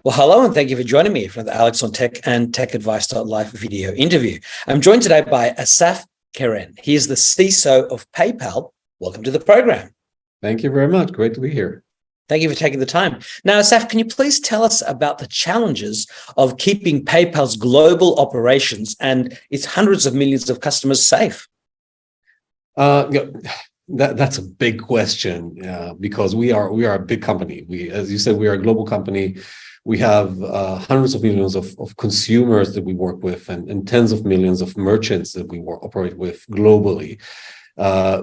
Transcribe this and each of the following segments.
Well, hello, and thank you for joining me for the Alex on Tech and TechAdvice.live video interview. I'm joined today by Assaf Keren. He is the CISO of PayPal. Welcome to the program. Thank you very much. Great to be here. Thank you for taking the time. Now, Assaf, can you please tell us about the challenges of keeping PayPal's global operations and its hundreds of millions of customers safe? That's a big question because we are a big company. As you said, we are a global company. We have hundreds of millions of consumers that we work with and tens of millions of merchants that we operate with globally.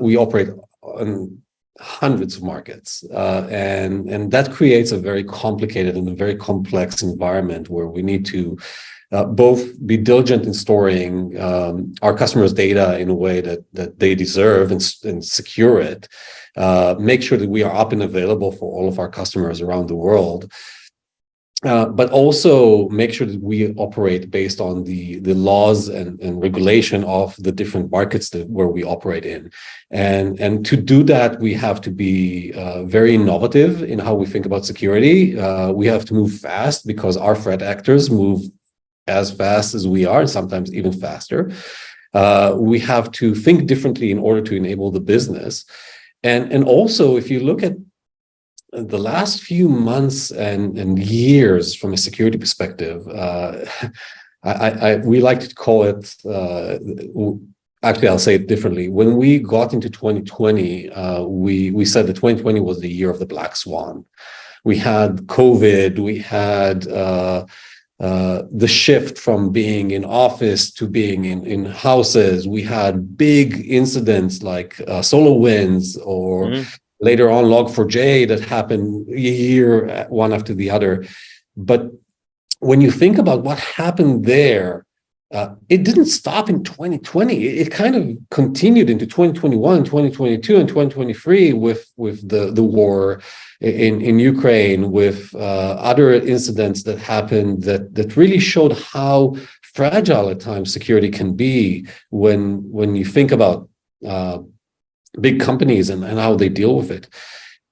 We operate on hundreds of markets, and that creates a very complicated and a very complex environment where we need to both be diligent in storing our customers' data in a way that they deserve and secure it, make sure that we are up and available for all of our customers around the world, but also make sure that we operate based on the laws and regulation of the different markets where we operate in. And to do that, we have to be very innovative in how we think about security. We have to move fast because our threat actors move as fast as we are, and sometimes even faster. We have to think differently in order to enable the business. And also, if you look at the last few months and years from a security perspective, we like to call it, actually, I'll say it differently. When we got into 2020, we said that 2020 was the year of the black swan. We had COVID, we had the shift from being in office to being in houses. We had big incidents like SolarWinds or later on Log4j that happened year one after the other. But when you think about what happened there, it didn't stop in 2020. It kind of continued into 2021, 2022, and 2023 with the war in Ukraine, with other incidents that happened that really showed how fragile at times security can be when you think about big companies and how they deal with it.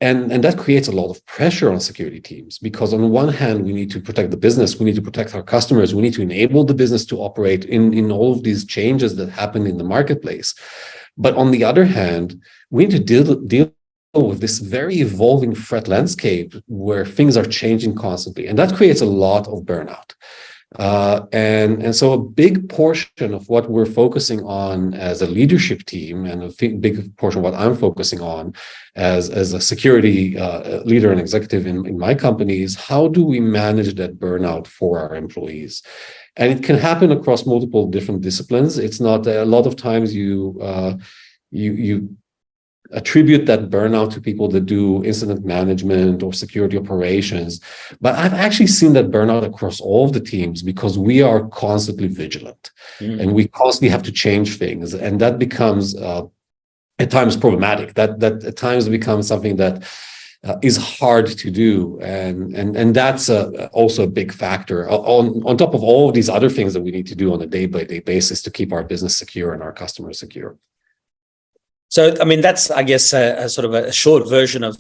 And that creates a lot of pressure on security teams because on the one hand, we need to protect the business, we need to protect our customers, we need to enable the business to operate in all of these changes that happen in the marketplace. But on the other hand, we need to deal with this very evolving threat landscape where things are changing constantly. And that creates a lot of burnout. And so a big portion of what we're focusing on as a leadership team, and a big portion of what I'm focusing on as a security leader and executive in my company, is how do we manage that burnout for our employees? And it can happen across multiple different disciplines. It's not a lot of times you attribute that burnout to people that do incident management or security operations. But I've actually seen that burnout across all of the teams because we are constantly vigilant and we constantly have to change things. And that becomes at times problematic. That at times becomes something that is hard to do. And that's also a big factor on top of all of these other things that we need to do on a day-by-day basis to keep our business secure and our customers secure. So, I mean, that's, I guess, a sort of a short version of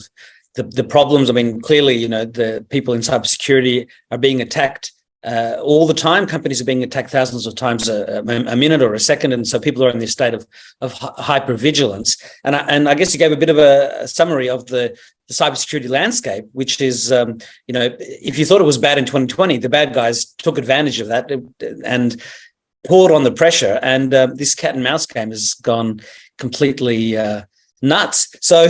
the problems. I mean, clearly, the people in cybersecurity are being attacked all the time. Companies are being attacked thousands of times a minute or a second. And so people are in this state of hypervigilance. And I guess you gave a bit of a summary of the cybersecurity landscape, which is, if you thought it was bad in 2020, the bad guys took advantage of that and poured on the pressure. And this cat and mouse game has gone completely nuts. So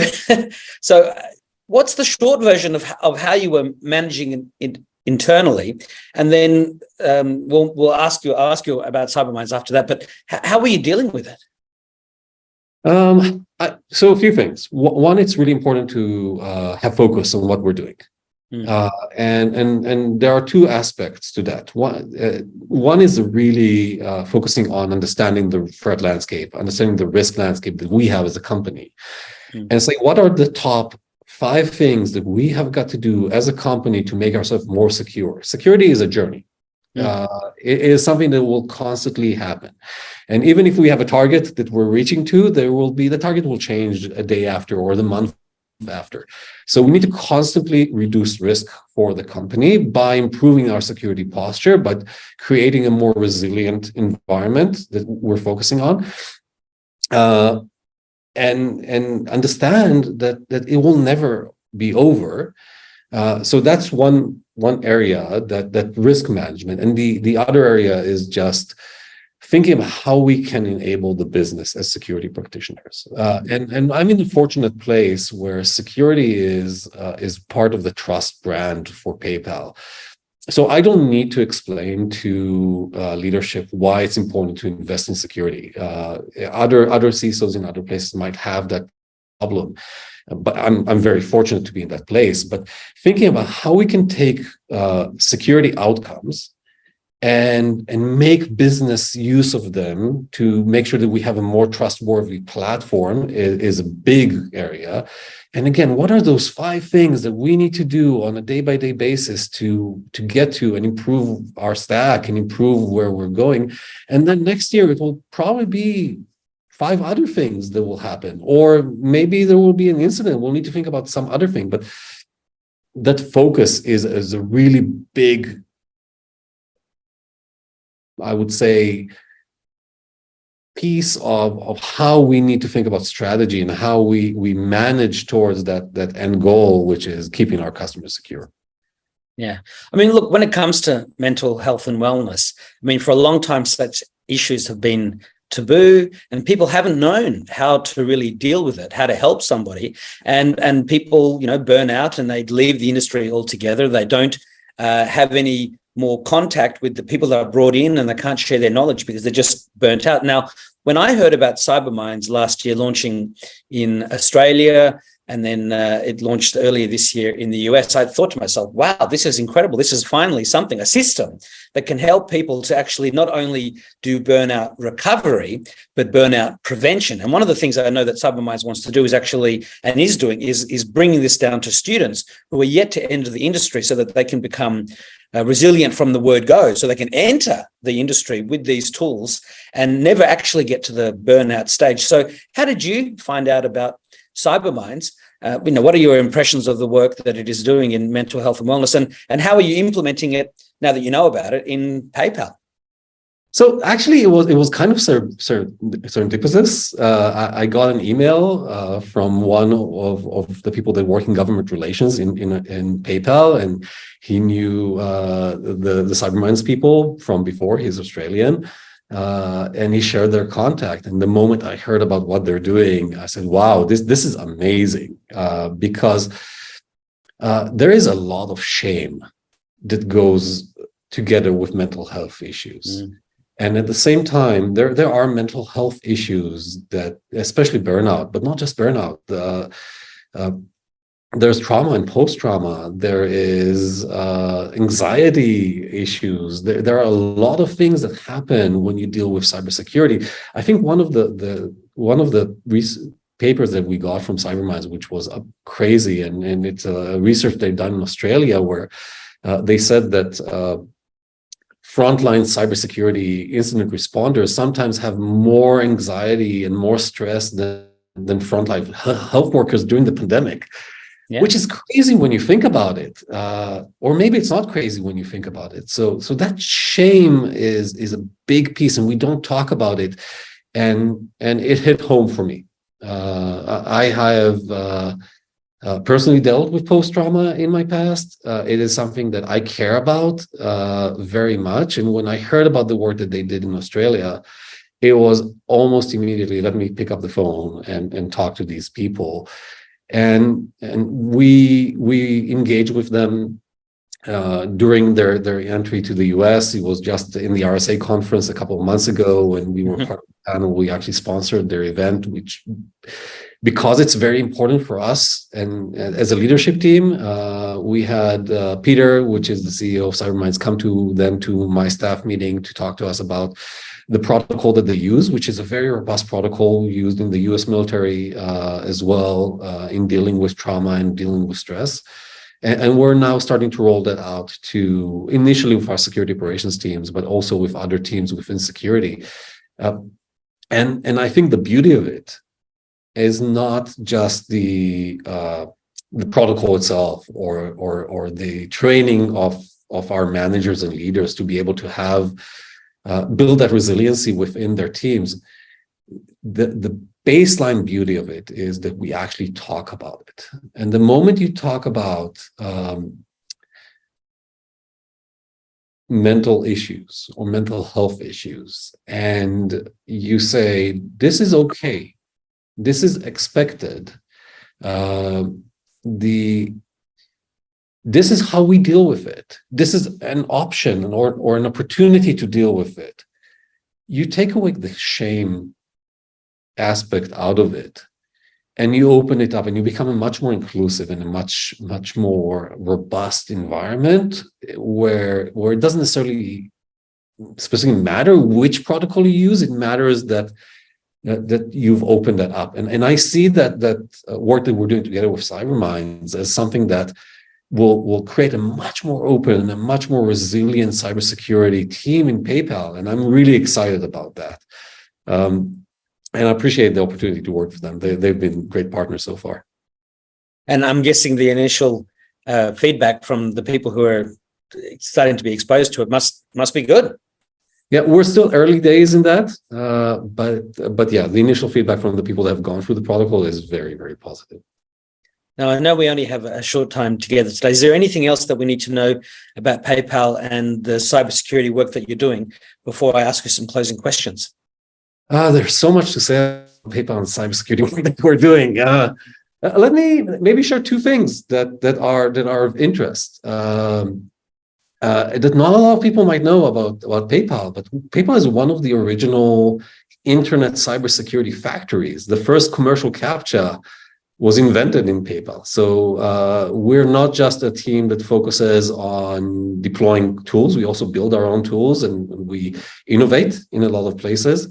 what's the short version of how you were managing it internally? And then I'll ask you about CyberMinds after that. But how were you dealing with it? So a few things. One, it's really important to have focus on what we're doing. And there are two aspects to that. One is really focusing on understanding the threat landscape, understanding the risk landscape that we have as a company, and say what are the top 5 things that we have got to do as a company to make ourselves more secure. Security is a journey. It is something that will constantly happen. And even if we have a target that we're reaching to, the target will change a day after or the month after. So we need to constantly reduce risk for the company by improving our security posture, but creating a more resilient environment that we're focusing on. And understand that it will never be over. So that's one area, that risk management. And the other area is just thinking about how we can enable the business as security practitioners. And I'm in the fortunate place where security is part of the trust brand for PayPal. So I don't need to explain to leadership why it's important to invest in security. Other CISOs in other places might have that problem, but I'm very fortunate to be in that place. But thinking about how we can take security outcomes and make business use of them to make sure that we have a more trustworthy platform is a big area. And again, what are those 5 things that we need to do on a day-by-day basis to get to and improve our stack and improve where we're going? And then next year, it will probably be 5 other things that will happen. Or maybe there will be an incident. We'll need to think about some other thing. But that focus is a really big, I would say, piece of how we need to think about strategy and how we manage towards that end goal, which is keeping our customers secure. Yeah. I mean, look, when it comes to mental health and wellness, I mean, for a long time, such issues have been taboo, and people haven't known how to really deal with it, how to help somebody. And people, burn out and they leave the industry altogether. They don't have any more contact with the people that are brought in, and they can't share their knowledge because they're just burnt out. Now, when I heard about CyberMinds last year launching in Australia, and then it launched earlier this year in the US, I thought to myself, wow, this is incredible. This is finally something, a system that can help people to actually not only do burnout recovery, but burnout prevention. And one of the things I know that CyberMinds wants to do is actually, and is doing, is bringing this down to students who are yet to enter the industry so that they can become resilient from the word go, so they can enter the industry with these tools and never actually get to the burnout stage. So how did you find out about CyberMinds? What are your impressions of the work that it is doing in mental health and wellness, and how are you implementing it now that you know about it in PayPal? So actually, it was kind of serendipitous. I got an email from one of the people that work in government relations in PayPal, and he knew the CyberMinds people from before. He's Australian. And he shared their contact. And the moment I heard about what they're doing, I said, wow, this is amazing, because there is a lot of shame that goes together with mental health issues. And at the same time, there are mental health issues that, especially burnout, but not just burnout. There's trauma and post-trauma. There is anxiety issues. There are a lot of things that happen when you deal with cybersecurity. I think one of the recent papers that we got from CyberMinds, which was crazy, and it's a research they've done in Australia, where they said that frontline cybersecurity incident responders sometimes have more anxiety and more stress than frontline health workers during the pandemic. Yeah. Which is crazy when you think about it, or maybe it's not crazy when you think about it. So that shame is a big piece, and we don't talk about it, and it hit home for me. I have personally dealt with post-trauma in my past. It is something that I care about very much, and when I heard about the work that they did in Australia, it was almost immediately, let me pick up the phone and talk to these people. And we engaged with them during their entry to the US. It was just in the RSA conference a couple of months ago, when we were part of the panel. We actually sponsored their event, which, because it's very important for us, and as a leadership team, we had Peter, which is the CEO of CyberMinds, come to my staff meeting to talk to us about the protocol that they use, which is a very robust protocol used in the US military as well, in dealing with trauma and dealing with stress. And we're now starting to roll that out to initially with our security operations teams, but also with other teams within security. And I think the beauty of it is not just the protocol itself or the training of our managers and leaders to be able to have build that resiliency within their teams. The baseline beauty of it is that we actually talk about it. And the moment you talk about mental issues or mental health issues, and you say, this is okay, this is expected, this is how we deal with it, this is an option or an opportunity to deal with it, you take away the shame aspect out of it, and you open it up, and you become a much more inclusive and a much more robust environment where it doesn't necessarily specifically matter which protocol you use. It matters that you've opened that up, and I see that work that we're doing together with CyberMinds as something that will create a much more open and a much more resilient cybersecurity team in PayPal, and I'm really excited about that. And I appreciate the opportunity to work with them. They've been great partners so far. And I'm guessing the initial feedback from the people who are starting to be exposed to it must be good. Yeah, we're still early days in that, but yeah, the initial feedback from the people that have gone through the protocol is very, very positive. Now, I know we only have a short time together today. Is there anything else that we need to know about PayPal and the cybersecurity work that you're doing before I ask you some closing questions? There's so much to say about PayPal and cybersecurity work that we're doing. Let me maybe share two things that are of interest. That not a lot of people might know about PayPal, but PayPal is one of the original internet cybersecurity factories. The first commercial CAPTCHA was invented in PayPal. So we're not just a team that focuses on deploying tools. We also build our own tools, and we innovate in a lot of places.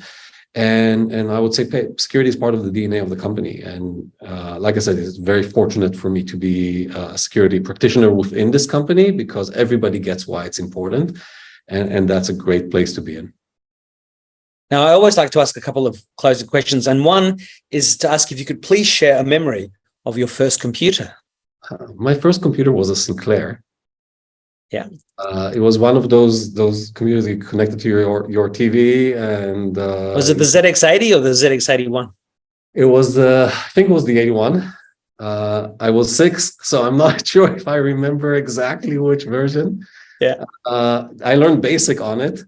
And I would say security is part of the DNA of the company. And like I said, it's very fortunate for me to be a security practitioner within this company, because everybody gets why it's important. And that's a great place to be in. Now, I always like to ask a couple of closing questions. And one is to ask if you could please share a memory of your first computer. My first computer was a Sinclair. Yeah. It was one of those computers you connected to your TV, and was it the ZX80 or the ZX81? It was I think it was the 81. I was 6, so I'm not sure if I remember exactly which version. Yeah. I learned BASIC on it.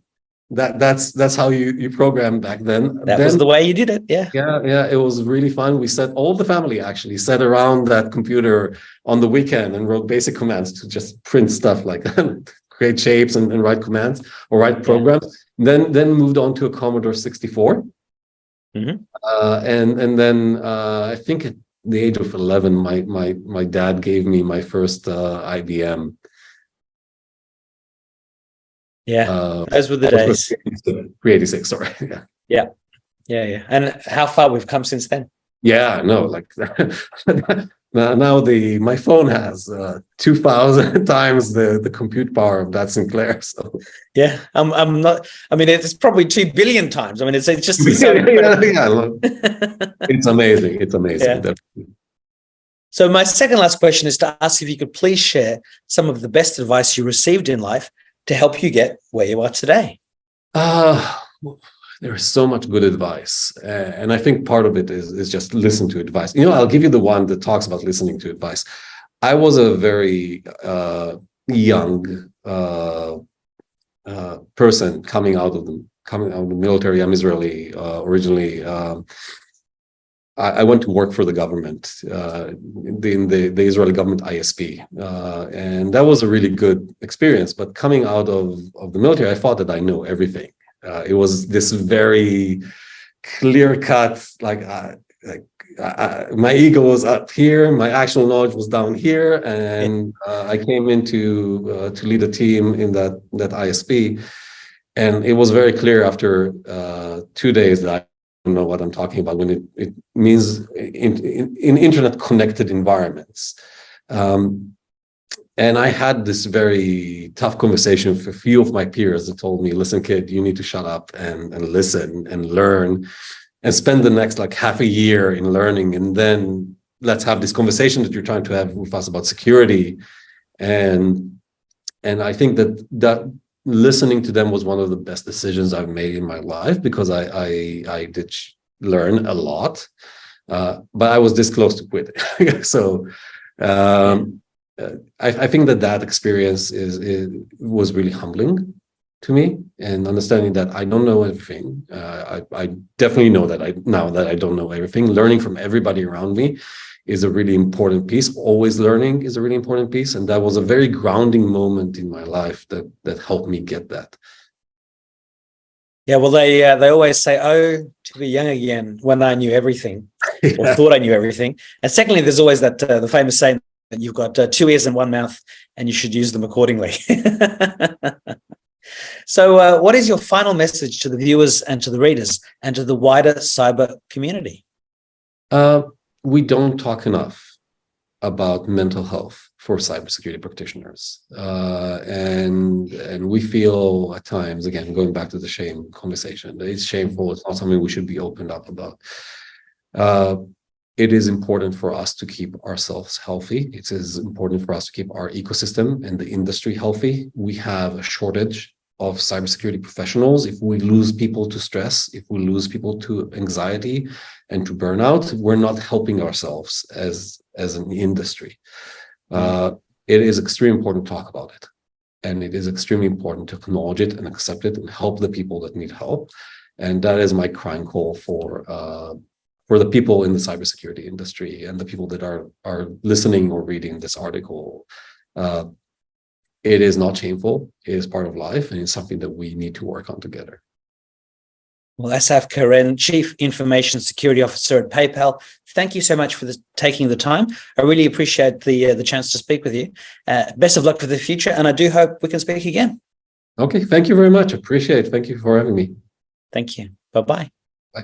That's how you programmed back then. That was the way you did it. Yeah. Yeah. It was really fun. We all the family actually sat around that computer on the weekend and wrote basic commands to just print stuff, like create shapes and write commands or write programs. Yeah. Then moved on to a Commodore 64. Mm-hmm. And then I think at the age of 11, my dad gave me my first IBM. Yeah, those were the days. 386, sorry. Yeah. And how far we've come since then. Yeah, no, like now my phone has 2,000 times the compute power of that Sinclair. So yeah, I'm not. I mean, it's probably 2 billion times. I mean, it's just It's amazing. It's amazing. Yeah. So my second last question is to ask if you could please share some of the best advice you received in life to help you get where you are today. There is so much good advice. And I think part of it is just listen to advice. I'll give you the one that talks about listening to advice. I was a very young person coming out of the military. I'm Israeli originally. I went to work for the government, in the Israeli government ISP. And that was a really good experience. But coming out of the military, I thought that I knew everything. It was this very clear-cut, my ego was up here, my actual knowledge was down here, and I came in to lead a team in that ISP. And it was very clear after 2 days that I don't know what I'm talking about when it means in internet connected environments. And I had this very tough conversation with a few of my peers that told me, listen, kid, you need to shut up and listen and learn. and spend the next like half a year in learning, and then let's have this conversation that you're trying to have with us about security. And I think that listening to them was one of the best decisions I've made in my life, because I did learn a lot, but I was this close to quit. So I think that experience was really humbling to me, and understanding that I don't know everything. I definitely know that now that I don't know everything. Learning from everybody around me is a really important piece. Always learning is a really important piece, and that was a very grounding moment in my life that helped me get that. Yeah, well, they always say, "Oh, to be young again, when I knew everything, or thought I knew everything." And secondly, there's always that the famous saying that you've got 2 ears and 1 mouth, and you should use them accordingly. So, what is your final message to the viewers and to the readers and to the wider cyber community? We don't talk enough about mental health for cybersecurity practitioners, and we feel at times, again, going back to the shame conversation, that it's shameful. It's not something we should be opened up about. It is important for us to keep ourselves healthy. It is important for us to keep our ecosystem and the industry healthy. We have a shortage of cybersecurity professionals. If we lose people to stress, if we lose people to anxiety and to burnout, we're not helping ourselves as an industry. It is extremely important to talk about it, and it is extremely important to acknowledge it and accept it and help the people that need help. And that is my crying call for the people in the cybersecurity industry and the people that are listening or reading this article. It is not shameful. It is part of life, and it's something that we need to work on together. Well, Assaf Keren, Chief Information Security Officer at PayPal, thank you so much for taking the time. I really appreciate the chance to speak with you. Best of luck for the future, and I do hope we can speak again. Okay, thank you very much. Appreciate it. Thank you for having me. Thank you. Bye-bye. Bye.